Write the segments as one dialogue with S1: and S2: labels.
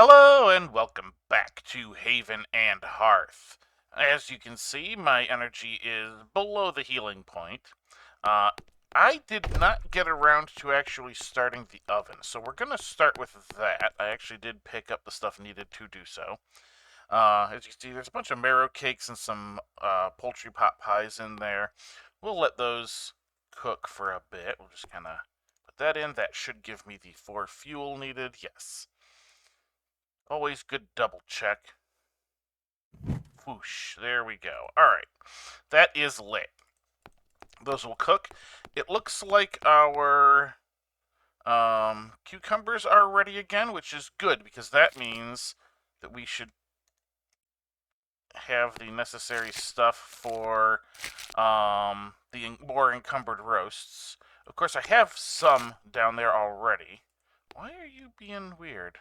S1: Hello and welcome back to Haven and Hearth. As you can see, my energy is below the healing point. Uh, I did not get around to actually starting the oven, so we're going to start with that. I actually did pick up the stuff needed to do so. As you can see, there's a bunch of marrow cakes and some poultry pot pies in there. We'll let those cook for a bit. We'll just kind of put that in. That should give me the 4 fuel needed. Yes. Always good double check. Whoosh, there we go. Alright, that is lit. Those will cook. It looks like our cucumbers are ready again, which is good, because that means that we should have the necessary stuff for the more encumbered roasts. Of course, I have some down there already. Why are you being weird?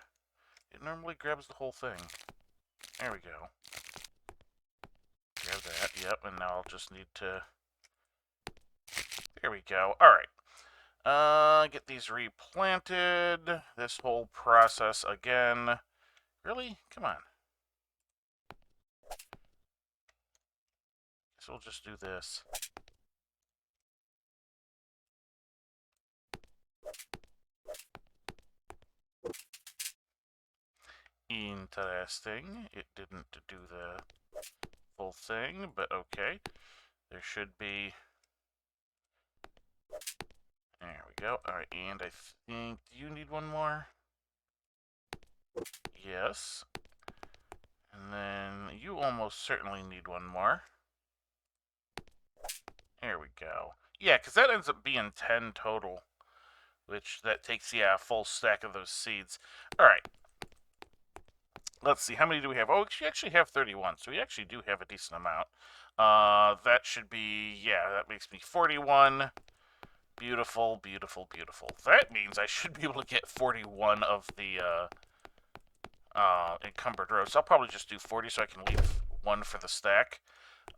S1: It normally grabs the whole thing. There we go. Grab that, yep, and now I'll just need to... There we go. Alright. Get these replanted. This whole process again. Really? Come on. Guess we'll just do this. Interesting. It didn't do the full thing, but okay. There should be... There we go. Alright, and I think... Do you need one more? Yes. And then you almost certainly need one more. There we go. Yeah, because that ends up being 10 total. Which, that takes, yeah, a full stack of those seeds. Alright. Let's see, how many do we have? Oh, we actually have 31, so we actually do have a decent amount. That should be, yeah, that makes me 41. Beautiful, beautiful, beautiful. That means I should be able to get 41 of the, encumbered rows. I'll probably just do 40 so I can leave one for the stack.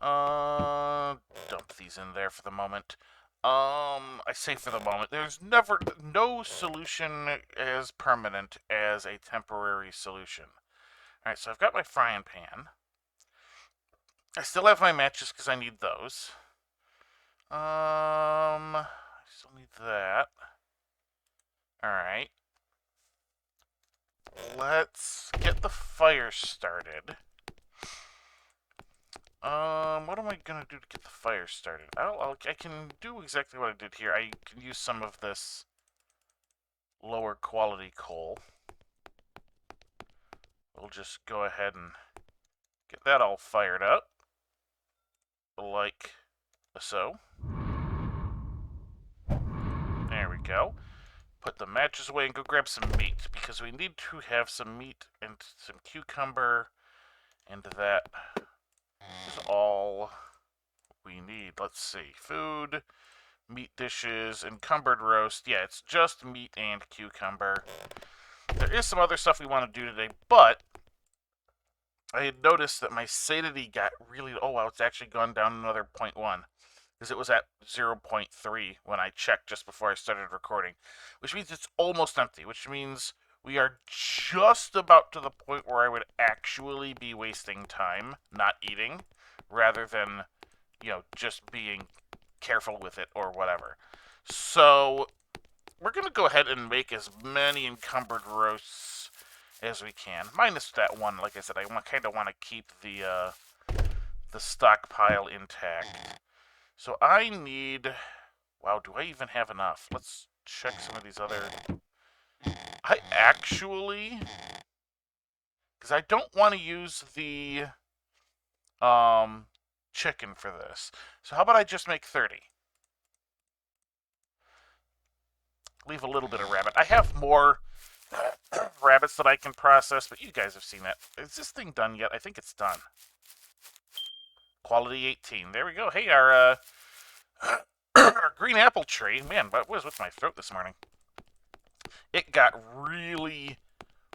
S1: Dump these in there for the moment. I say for the moment. There's no solution as permanent as a temporary solution. Alright, so I've got my frying pan. I still have my matches because I need those. I still need that. Alright. Let's get the fire started. What am I gonna do to get the fire started? I can do exactly what I did here. I can use some of this lower quality coal. We'll just go ahead and get that all fired up. Like so. There we go. Put the matches away and go grab some meat, because we need to have some meat and some cucumber, and that is all we need. Let's see. Food, meat dishes, encumbered roast. Yeah, it's just meat and cucumber. There is some other stuff we want to do today, but I had noticed that my satiety got really... Oh, wow, it's actually gone down another 0.1. Because it was at 0.3 when I checked just before I started recording. Which means it's almost empty, which means we are just about to the point where I would actually be wasting time not eating, rather than, you know, just being careful with it or whatever. So, we're going to go ahead and make as many encumbered roasts as we can. Minus that one, like I said, I kind of want to keep the stockpile intact. So I need... Wow, do I even have enough? Let's check some of these other... I actually... Because I don't want to use the chicken for this. So how about I just make 30? Leave a little bit of rabbit. I have more rabbits that I can process, but you guys have seen that. Is this thing done yet? I think it's done. Quality 18. There we go. Hey, our our green apple tree. Man, what was with my throat this morning? It got really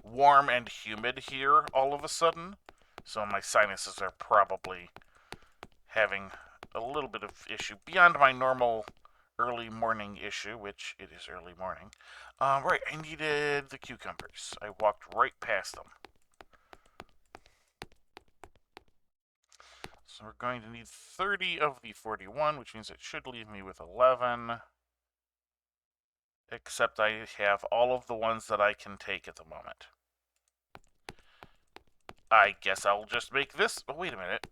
S1: warm and humid here all of a sudden, so my sinuses are probably having a little bit of issue beyond my normal early morning issue, which it is early morning. Right, I needed the cucumbers. I walked right past them. So we're going to need 30 of the 41, which means it should leave me with 11. Except I have all of the ones that I can take at the moment. I guess I'll just make this. Oh, wait a minute.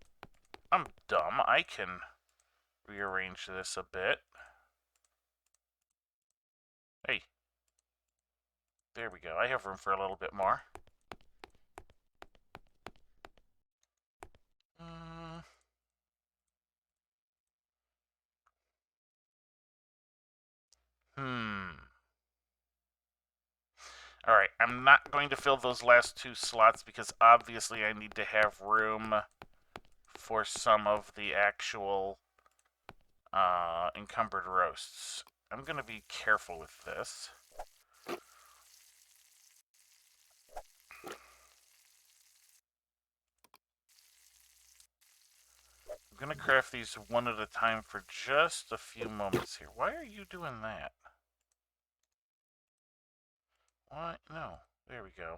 S1: I'm dumb. I can rearrange this a bit. Hey. There we go. I have room for a little bit more. Alright, I'm not going to fill those last 2 slots because obviously I need to have room for some of the actual encumbered roasts. I'm going to be careful with this. I'm going to craft these one at a time for just a few moments here. Why are you doing that? What? No. There we go.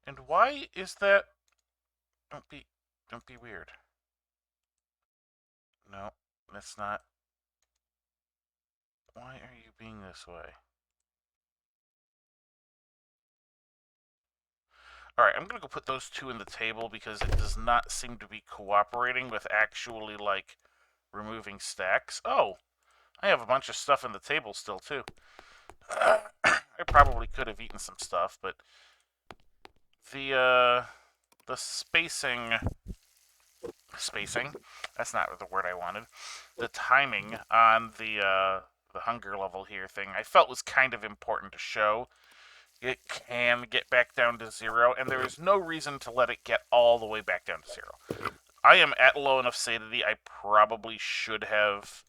S1: And why is that? Don't be weird. No, that's not. Why are you being this way? Alright, I'm gonna go put those 2 in the table because it does not seem to be cooperating with actually, like, removing stacks. Oh, I have a bunch of stuff in the table still, too. I probably could have eaten some stuff, but the spacing, that's not the word I wanted, the timing on the hunger level here thing, I felt was kind of important to show. It can get back down to 0, and there is no reason to let it get all the way back down to 0. I am at low enough satiety. I probably should have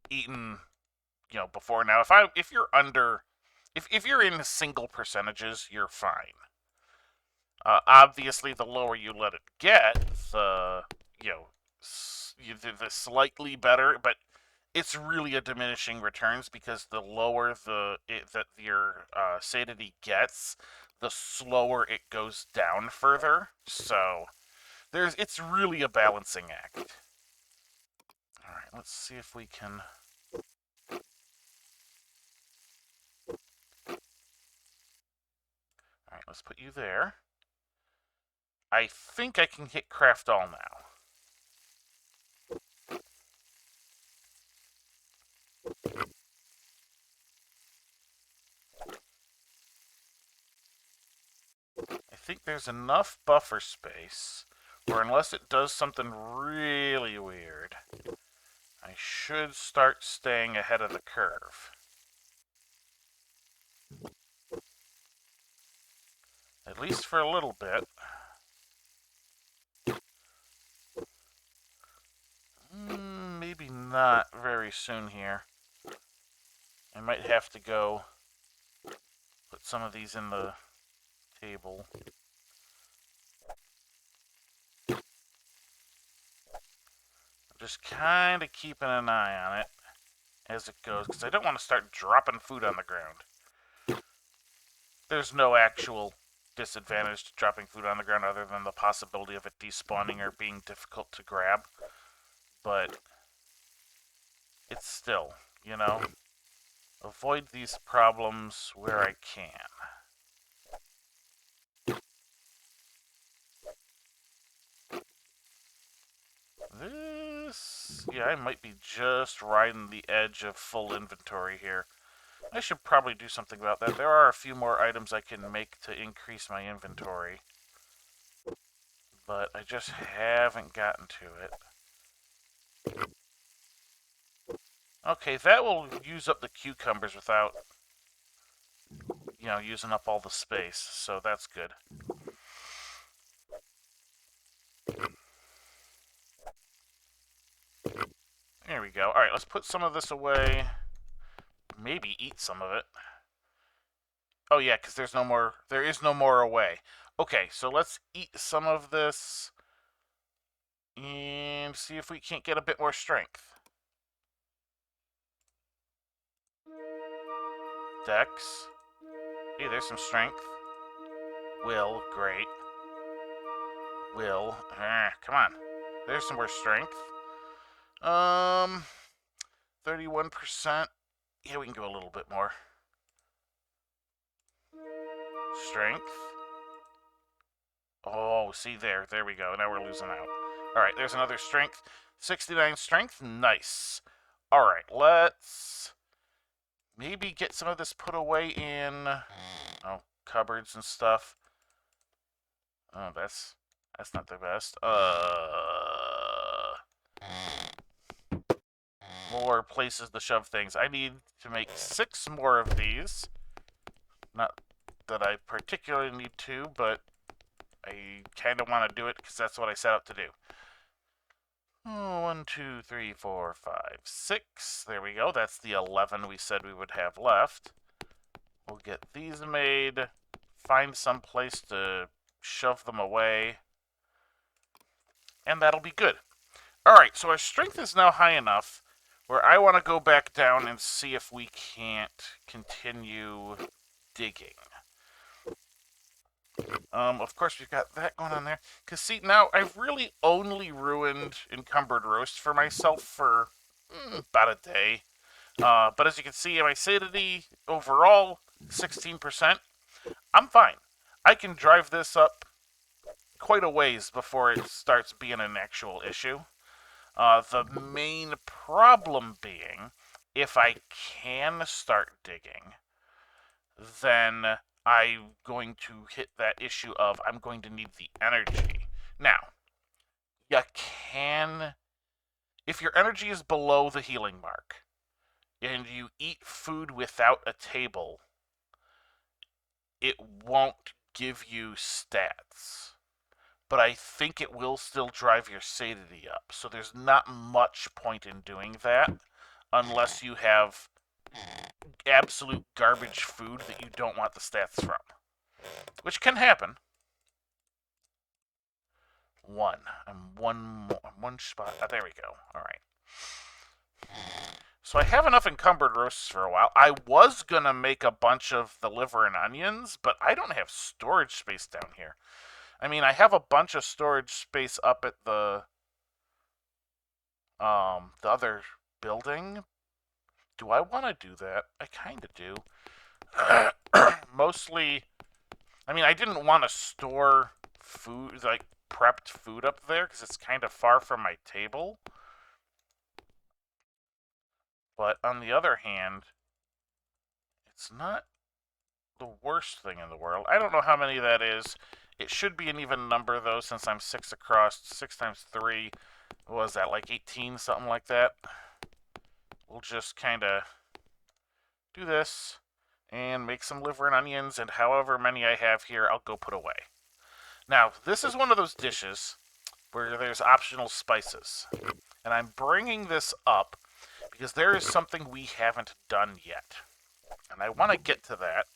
S1: eaten, before now. If you're under, if you're in single percentages, you're fine. Obviously, the lower you let it get, the the slightly better, but it's really a diminishing returns because the lower that your satiety gets, the slower it goes down further. So it's really a balancing act. All right, let's see if we can. All right, let's put you there. I think I can hit craft all now. I think there's enough buffer space, or unless it does something really weird, I should start staying ahead of the curve. At least for a little bit. Maybe not very soon here. I might have to go put some of these in the table. I'm just kind of keeping an eye on it as it goes, because I don't want to start dropping food on the ground. There's no actual disadvantage to dropping food on the ground other than the possibility of it despawning or being difficult to grab. But it's still, avoid these problems where I can. Yeah, I might be just riding the edge of full inventory here. I should probably do something about that. There are a few more items I can make to increase my inventory, but I just haven't gotten to it. Okay, that will use up the cucumbers without, using up all the space, so that's good. There we go. Alright, let's put some of this away. Maybe eat some of it. Oh yeah, because there is no more away. Okay, so let's eat some of this. And see if we can't get a bit more strength. Dex. Hey, there's some strength. Will, great. Will, come on. There's some more strength. 31%. Yeah, we can go a little bit more. Strength. Oh, see there. There we go. Now we're losing out. Alright, there's another strength. 69 strength. Nice. Alright, let's maybe get some of this put away in cupboards and stuff. Oh, that's not the best. More places to shove things. I need to make 6 more of these. Not that I particularly need to, but I kind of want to do it because that's what I set out to do. 1, 2, 3, 4, 5, 6. There we go. That's the 11 we said we would have left. We'll get these made. Find some place to shove them away. And that'll be good. Alright, so our strength is now high enough where I want to go back down and see if we can't continue digging. Of course, we've got that going on there. Because, see, now I've really only ruined Encumbered Roast for myself for about a day. But as you can see, my satiety overall, 16%. I'm fine. I can drive this up quite a ways before it starts being an actual issue. The main problem being, if I can start digging, then I'm going to hit that issue of I'm going to need the energy. Now, you can, if your energy is below the healing mark, and you eat food without a table, it won't give you stats. But I think it will still drive your satiety up. So there's not much point in doing that unless you have absolute garbage food that you don't want the stats from. Which can happen. I'm one spot. There we go. Alright. So I have enough encumbered roasts for a while. I was going to make a bunch of the liver and onions, but I don't have storage space down here. I mean, I have a bunch of storage space up at the other building. Do I want to do that? I kind of do. Mostly, I mean, I didn't want to store food, like prepped food up there, because it's kind of far from my table. But on the other hand, it's not the worst thing in the world. I don't know how many that is. It should be an even number, though, since I'm 6 across. 6 times 3, what was that, like 18, something like that? We'll just kind of do this and make some liver and onions, and however many I have here, I'll go put away. Now, this is one of those dishes where there's optional spices. And I'm bringing this up because there is something we haven't done yet. And I want to get to that.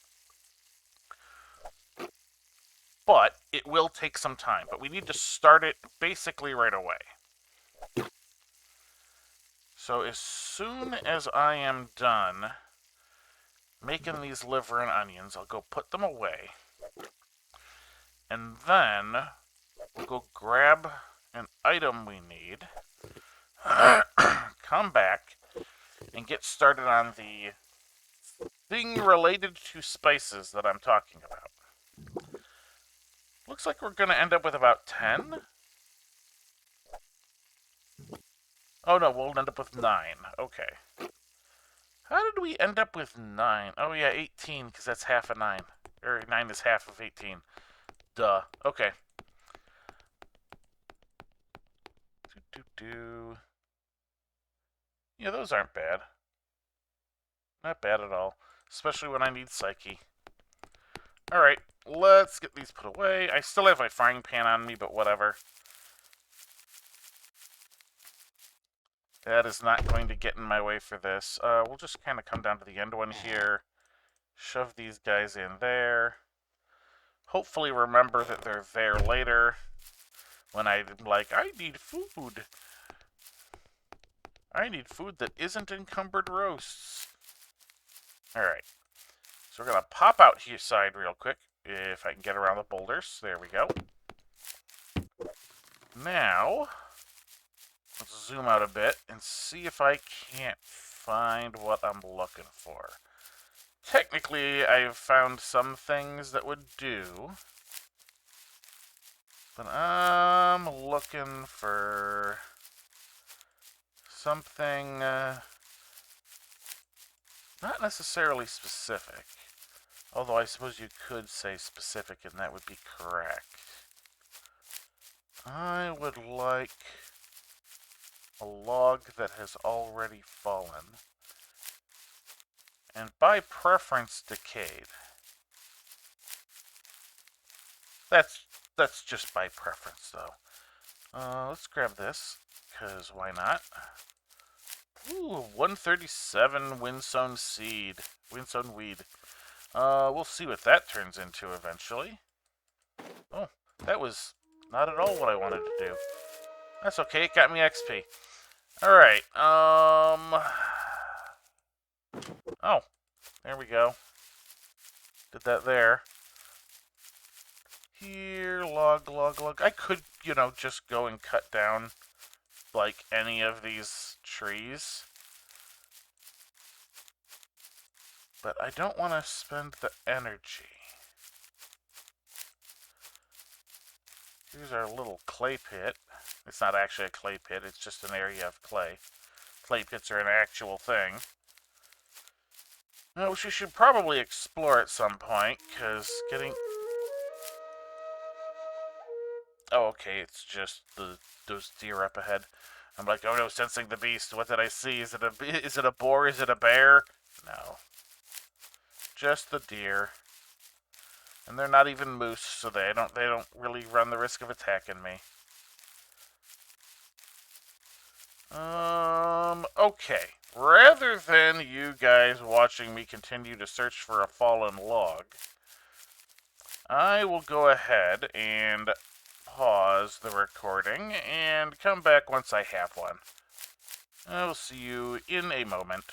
S1: But it will take some time. But we need to start it basically right away. So as soon as I am done making these liver and onions, I'll go put them away. And then we'll go grab an item we need, come back, and get started on the thing related to spices that I'm talking about. Looks like we're going to end up with about 10. Oh no, we'll end up with 9. Okay. How did we end up with 9? Oh yeah, 18, because that's half of 9. Or 9 is half of 18. Duh. Okay. Yeah, those aren't bad. Not bad at all. Especially when I need Psyche. Alright, let's get these put away. I still have my frying pan on me, but whatever. That is not going to get in my way for this. We'll just kind of come down to the end one here. Shove these guys in there. Hopefully remember that they're there later. when I'm like, I need food. I need food that isn't encumbered roasts. Alright. So we're going to pop out here side real quick. If I can get around the boulders. There we go. Now, let's zoom out a bit and see if I can't find what I'm looking for. Technically, I've found some things that would do. But I'm looking for something not necessarily specific. Although I suppose you could say specific and that would be correct. I would like a log that has already fallen. And by preference decayed. That's just by preference though. Let's grab this, because why not? Ooh, 137 windsown seed. Windsown weed. We'll see what that turns into eventually. Oh, that was not at all what I wanted to do. That's okay, it got me XP. Alright, oh, there we go. Did that there. Here, log. I could, just go and cut down, like, any of these trees. But I don't want to spend the energy. Here's our little clay pit. It's not actually a clay pit, it's just an area of clay. Clay pits are an actual thing. Which we should probably explore at some point, because getting... Oh, okay, it's just those deer up ahead. I'm like, oh no, sensing the beast. What did I see? Is it a boar? Is it a bear? No. Just the deer. And they're not even moose, so they don't really run the risk of attacking me. Okay. Rather than you guys watching me continue to search for a fallen log, I will go ahead and pause the recording and come back once I have one. I will see you in a moment.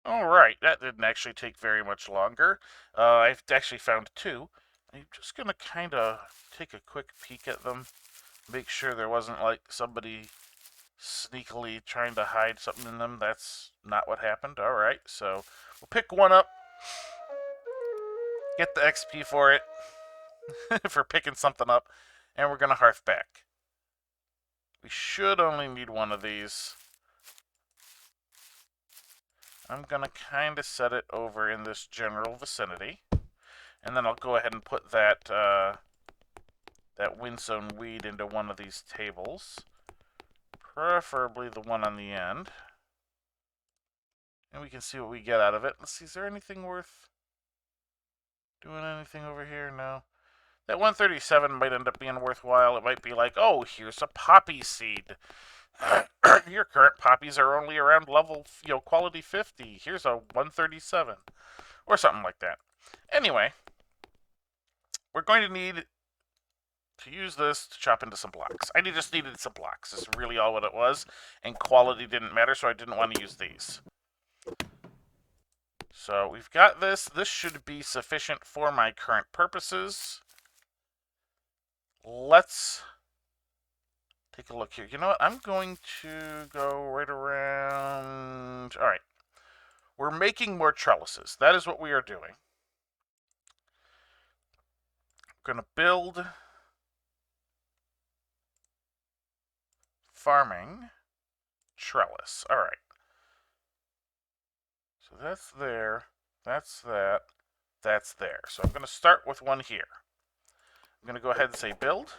S1: Alright, that didn't actually take very much longer. I've actually found two. I'm just going to kind of take a quick peek at them. Make sure there wasn't like somebody sneakily trying to hide something in them. That's not what happened. Alright, so we'll pick one up. Get the XP for it. for picking something up. And we're going to hearth back. We should only need one of these. I'm going to kind of set it over in this general vicinity. And then I'll go ahead and put that windsown weed into one of these tables. Preferably the one on the end. And we can see what we get out of it. Let's see, is there anything worth doing anything over here? No. That 137 might end up being worthwhile. It might be like, oh, here's a poppy seed. Your current poppies are only around level, quality 50. Here's a 137. Or something like that. Anyway, we're going to need to use this to chop into some blocks. I just needed some blocks. That's really all what it was. And quality didn't matter, so I didn't want to use these. So we've got this. This should be sufficient for my current purposes. Let's take a look here. You know what? I'm going to go right around... Alright. We're making more trellises. That is what we are doing. We're going to build... farming trellis. Alright. So that's there. That's that. That's there. So I'm going to start with one here. I'm going to go ahead and say build.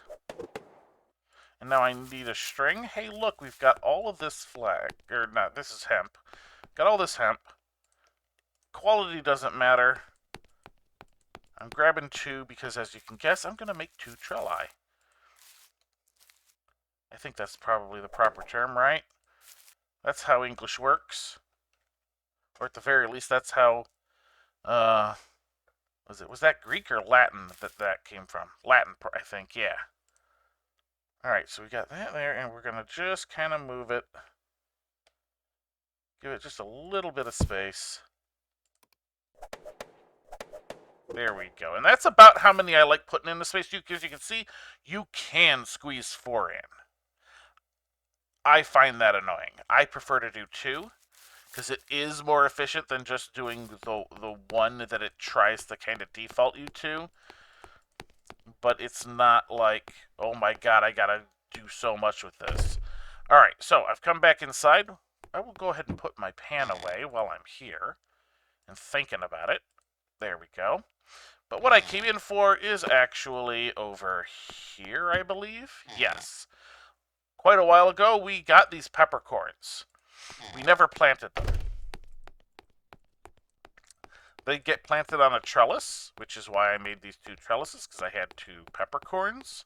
S1: And now I need a string. Hey, look, we've got all of this flag. Or not, this is hemp. Got all this hemp. Quality doesn't matter. I'm grabbing two because, as you can guess, I'm going to make 2 trelli. I think that's probably the proper term, right? That's how English works. Or at the very least, that's how... was that Greek or Latin that came from? Latin, I think, yeah. Alright, so we got that there, and we're going to just kind of move it. Give it just a little bit of space. There we go. And that's about how many I like putting in the space. As you can see, you can squeeze 4 in. I find that annoying. I prefer to do 2, because it is more efficient than just doing the one that it tries to kind of default you to. But it's not like, oh my god, I gotta do so much with this. Alright, so I've come back inside. I will go ahead and put my pan away while I'm here and thinking about it. There we go. But what I came in for is actually over here, I believe. Yes. Quite a while ago, we got these peppercorns. We never planted them. They get planted on a trellis, which is why I made these 2 trellises, because I had 2 peppercorns.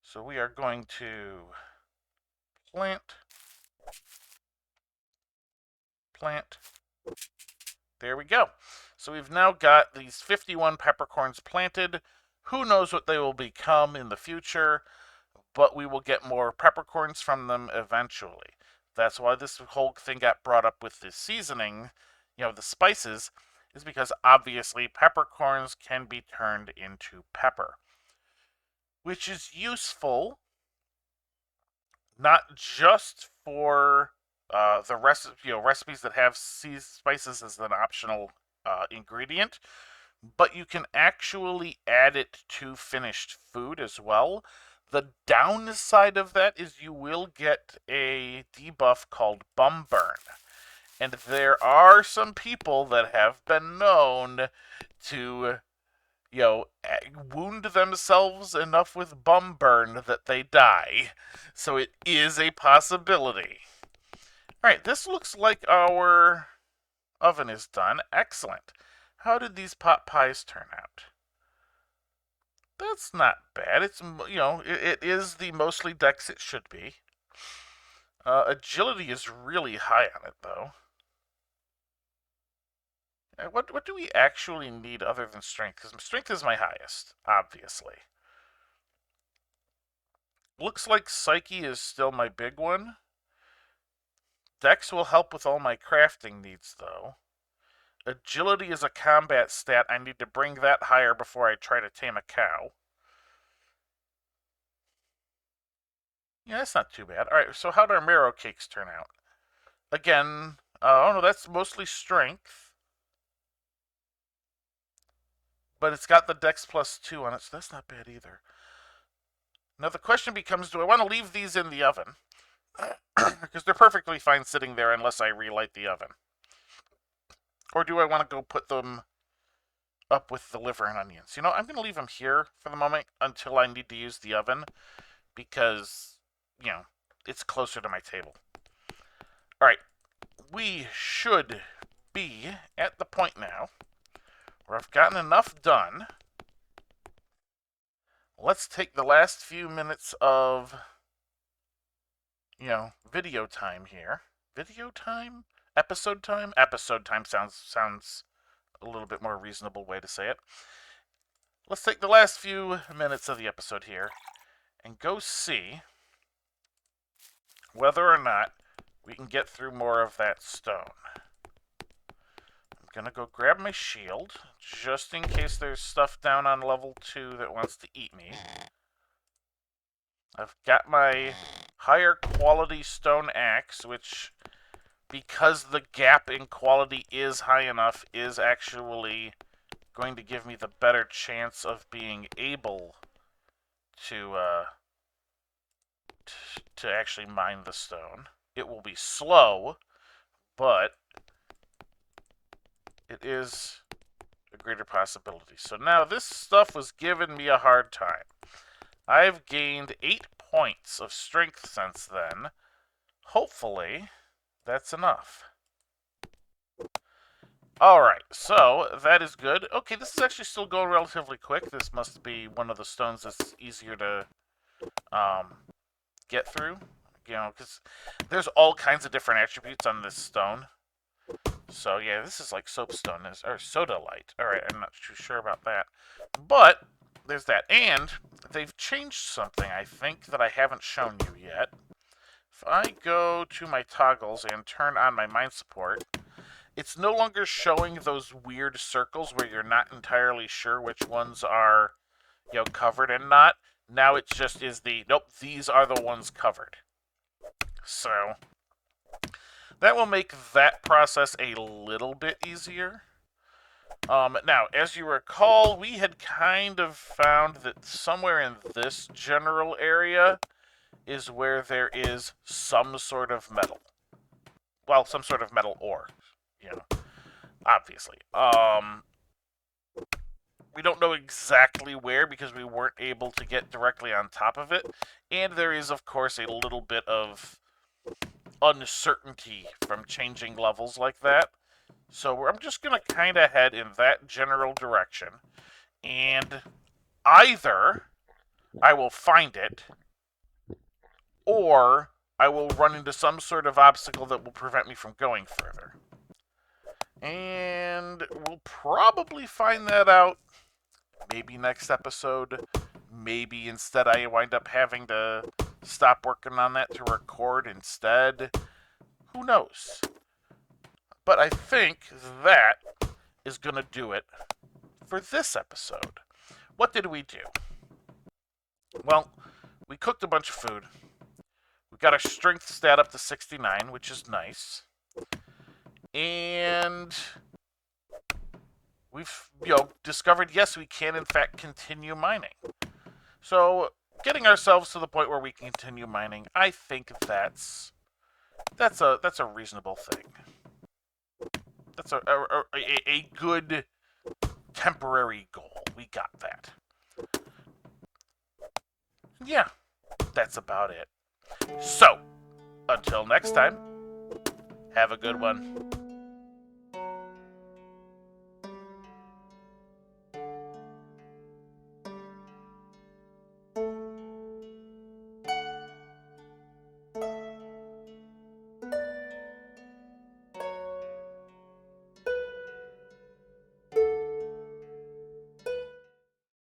S1: So we are going to plant. There we go. So we've now got these 51 peppercorns planted. Who knows what they will become in the future, but we will get more peppercorns from them eventually. That's why this whole thing got brought up with the seasoning, the spices, is because obviously peppercorns can be turned into pepper, which is useful not just for the recipes that have spices as an optional ingredient, but you can actually add it to finished food as well. The downside of that is you will get a debuff called bum burn. And there are some people that have been known to, wound themselves enough with bum burn that they die. So it is a possibility. Alright, this looks like our oven is done. Excellent. How did these pot pies turn out? That's not bad. It's, it is the mostly dex it should be. Agility is really high on it, though. What do we actually need other than strength? Because strength is my highest, obviously. Looks like psyche is still my big one. Dex will help with all my crafting needs, though. Agility is a combat stat. I need to bring that higher before I try to tame a cow. Yeah, that's not too bad. Alright, so how'd our marrow cakes turn out? Again, oh no, that's mostly strength. But it's got the dex +2 on it, so that's not bad either. Now the question becomes, do I want to leave these in the oven? Because they're perfectly fine sitting there unless I relight the oven. Or do I want to go put them up with the liver and onions? I'm going to leave them here for the moment until I need to use the oven. Because, it's closer to my table. Alright, we should be at the point now where I've gotten enough done. Let's take the last few minutes of, video time here. Video time? Episode time? Episode time sounds a little bit more reasonable way to say it. Let's take the last few minutes of the episode here and go see whether or not we can get through more of that stone. I'm gonna go grab my shield, just in case there's stuff down on level 2 that wants to eat me. I've got my higher quality stone axe, which, because the gap in quality is high enough, is actually going to give me the better chance of being able to actually mine the stone. It will be slow, but it is a greater possibility. So now this stuff was giving me a hard time. I've gained 8 points of strength since then. Hopefully, that's enough. Alright, so that is good. Okay, this is actually still going relatively quick. This must be one of the stones that's easier to get through. Because there's all kinds of different attributes on this stone. So yeah, this is like soapstone, or soda light. Alright, I'm not too sure about that. But there's that. And they've changed something, I think, that I haven't shown you yet. If I go to my toggles and turn on my mine support, it's no longer showing those weird circles where you're not entirely sure which ones are, covered and not. Now it just is nope, these are the ones covered. So that will make that process a little bit easier. Now, as you recall, we had kind of found that somewhere in this general area is where there is some sort of metal. Well, some sort of metal ore, obviously. We don't know exactly where because we weren't able to get directly on top of it. And there is, of course, a little bit of uncertainty from changing levels like that. So I'm just going to kind of head in that general direction. And either I will find it, or I will run into some sort of obstacle that will prevent me from going further. And we'll probably find that out maybe next episode. Maybe instead I wind up having to stop working on that to record instead. Who knows? But I think that is going to do it for this episode. What did we do? Well, we cooked a bunch of food. We got our strength stat up to 69, which is nice. And we've, discovered, yes, we can, in fact, continue mining. So, getting ourselves to the point where we can continue mining, I think that's a reasonable thing. That's a good temporary goal. We got that. Yeah, that's about it. So, until next time, have a good one.